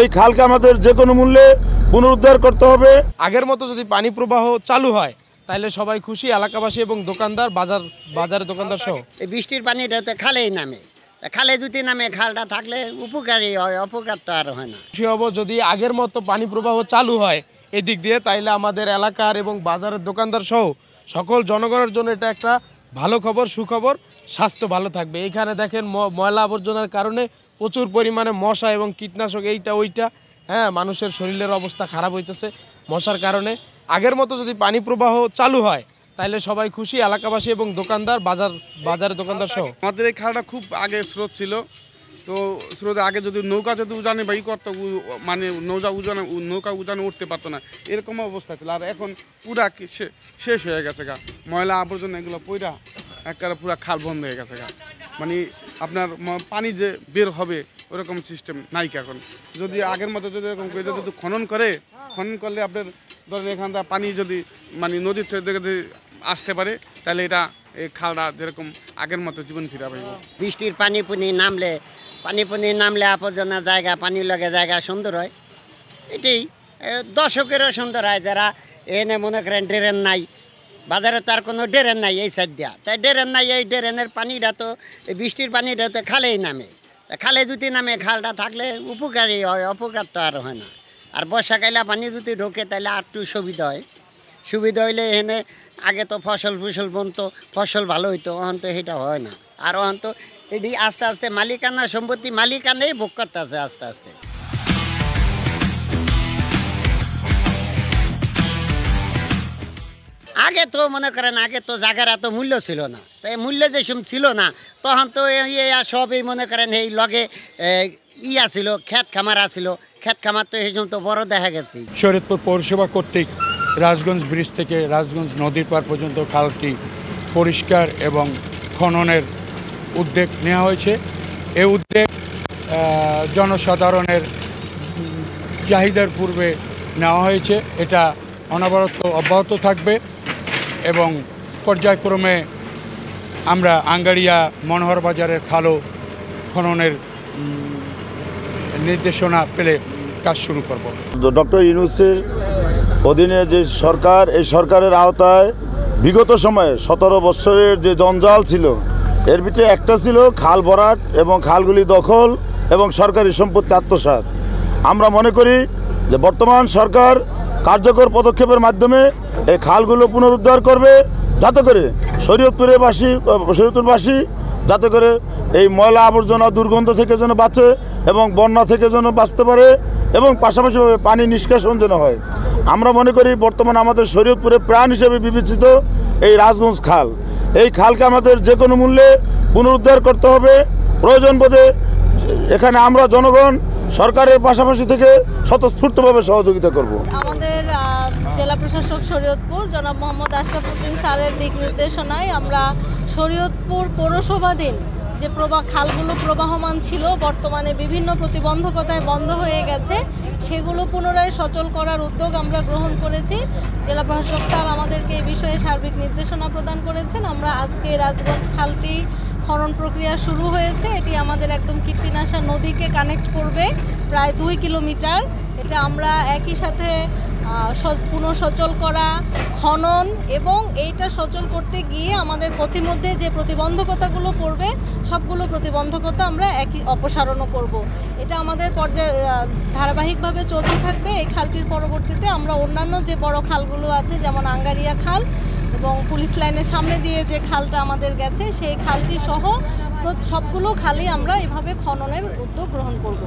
এই খালকে আমাদের যে কোনো মূল্যে পুনরুদ্ধার করতে হবে। আগের মতো যদি পানি প্রবাহ চালু হয় তাহলে সবাই খুশি, এলাকাবাসী এবং দোকানদার, বাজারের দোকানদার সহ। এই বৃষ্টির পানিটা তো খালেই নামে, খালে যদি নামে খালটা থাকলে উপকারী হয়, অপকার তো আর হয় না। খুশি হব যদি আগের মতো পানি প্রবাহ চালু হয় এদিক দিয়ে, তাইলে আমাদের এলাকার এবং বাজারের দোকানদার সহ সকল জনগণের জন্য এটা একটা ভালো খবর, সুখবর। স্বাস্থ্য ভালো থাকবে। এইখানে দেখেন ময়লা আবর্জনার কারণে প্রচুর পরিমাণে মশা এবং কীটনাশক এইটা ওইটা, মানুষের শরীরের অবস্থা খারাপ হইতেছে মশার কারণে। আগের মতো যদি পানি প্রবাহ চালু হয় তাহলে সবাই খুশি, এলাকাবাসী এবং দোকানদার, বাজারের দোকানদার সহ। আমাদের এই খালটা খুব আগে স্রোত ছিল, তো স্রোতে আগে যদি নৌকা যদি উজানে বা করতো, মানে নৌকা উজানে উঠতে পারতো না, এরকম অবস্থা ছিল। আর এখন পুরা শেষ হয়ে গেছে গা, ময়লা আবর্জনা এগুলো পইরা একেবারে পুরা খাল বন্ধ হয়ে গেছে গা। মানে আপনার পানি যে বের হবে ওরকম সিস্টেম নাই এখন। যদি আগের মতো যদি এরকম যদি খনন করলে আপনার ধরেন এখান থেকে পানি যদি মানে নদীর থেকে যদি আসতে পারে, তাহলে এটা এই খালটা যেরকম আগের মতো জীবন ফিরা পাইব। বৃষ্টির পানি নামলে আবর্জনা জায়গা, পানি লগে জায়গা সুন্দর হয়। এটাই দর্শকেরও সুন্দর হয়, যারা এনে মনে করেন ড্রেন নাই, বাজারে তার কোনো ড্রেন নাই এই সাইড দেওয়া, তাই ড্রেন নাই, এই ড্রেনের পানিটা তো এই বৃষ্টির পানিটা তো খালেই নামে, খালে যদি নামে খালটা থাকলে উপকারী হয়, অপকার তো আর হয় না। আর বর্ষাকালে পানি যদি ঢোকে তাহলে আর একটু সুবিধা হইলে এখানে আগে তো ফসল বনতো, ফসল ভালো হইতো, অহন তো সেটা হয় না। আর অহন তো এটি আস্তে আস্তে মালিকানা সম্পত্তি মালিকানেই ভোগ করতে আছে আস্তে আস্তে। আগে তো মনে করেন আগে তো জায়গার এত মূল্য ছিল না, তাই মূল্য যে ছিল না তখন তো সবই মনে করেন এই লগে ছিল, ক্ষেত খামার আছিল, ক্ষেত খামার তো এই সময় বড় দেখা গেছে। শরীয়তপুর পৌরসভা কর্তৃক রাজগঞ্জ ব্রিজ থেকে রাজগঞ্জ নদীর পার পর্যন্ত খালটি পরিষ্কার এবং খননের উদ্যোগ নেওয়া হয়েছে। এই উদ্যোগ জনসাধারণের চাহিদার পূর্বে নেওয়া হয়েছে। এটা অনবরত অব্যাহত থাকবে এবং পর্যায়ক্রমে আমরা আঙ্গারিয়া মনোহর বাজারের খালও খননের নির্দেশনা পেলে কাজ শুরু করব। ডক্টর ইউনূসের অধীনে যে সরকার, এই সরকারের আওতায় বিগত সময়ে 17 বছরের যে জঞ্জাল ছিল, এর ভিতরে একটা ছিল খাল ভরাট এবং খালগুলি দখল এবং সরকারি সম্পত্তি আত্মসাৎ। আমরা মনে করি যে বর্তমান সরকার কার্যকর পদক্ষেপের মাধ্যমে এই খালগুলো পুনরুদ্ধার করবে, যাতে করে শরীয়তপুরবাসী যাতে করে এই ময়লা আবর্জনা দুর্গন্ধ থেকে যেন বাঁচে এবং বন্যা থেকে যেন বাঁচতে পারে এবং পাশাপাশি পানি নিষ্কাশন যেন হয়। আমরা মনে করি বর্তমানে আমাদের শরীয়তপুরে প্রাণ হিসেবে বিবেচিত এই রাজগঞ্জ খাল, এই খালকে আমাদের যে কোনো মূল্যে পুনরুদ্ধার করতে হবে। প্রয়োজন বোধে এখানে আমরা জনগণ সরকারের পাশাপাশি থেকে স্বতঃস্ফূর্তভাবে সহযোগিতা করব। আমাদের জেলা প্রশাসক শরীয়তপুর জনাব মোহাম্মদ আশরাফ উদ্দিন স্যারের দিক নির্দেশনায় আমরা শরীয়তপুর পৌরসভাধীন যে খালগুলো প্রবাহমান ছিল, বর্তমানে বিভিন্ন প্রতিবন্ধকতায় বন্ধ হয়ে গেছে, সেগুলো পুনরায় সচল করার উদ্যোগ আমরা গ্রহণ করেছি। জেলা প্রশাসক স্যার আমাদেরকে এই বিষয়ে সার্বিক নির্দেশনা প্রদান করেছেন। আমরা আজকে রাজগঞ্জ খালটি খনন প্রক্রিয়া শুরু হয়েছে। এটি আমাদের একদম কীর্তিনাশা নদীকে কানেক্ট করবে প্রায় 2 কিলোমিটার। এটা আমরা একই সাথে পুনঃসচল করা, খনন এবং এইটা সচল করতে গিয়ে আমাদের পথিমধ্যে যে প্রতিবন্ধকতাগুলো পড়বে সবগুলো প্রতিবন্ধকতা আমরা অপসারণও করব। এটা আমাদের ধারাবাহিকভাবে চলতে থাকবে। এই খালটির পরবর্তীতে আমরা অন্যান্য যে বড় খালগুলো আছে, যেমন আঙ্গারিয়া খাল এবং পুলিশ লাইনের সামনে দিয়ে যে খালটা আমাদের গেছে, সেই খালটি সহ সবগুলো খালই আমরা এভাবে খননের উদ্যোগ গ্রহণ করব।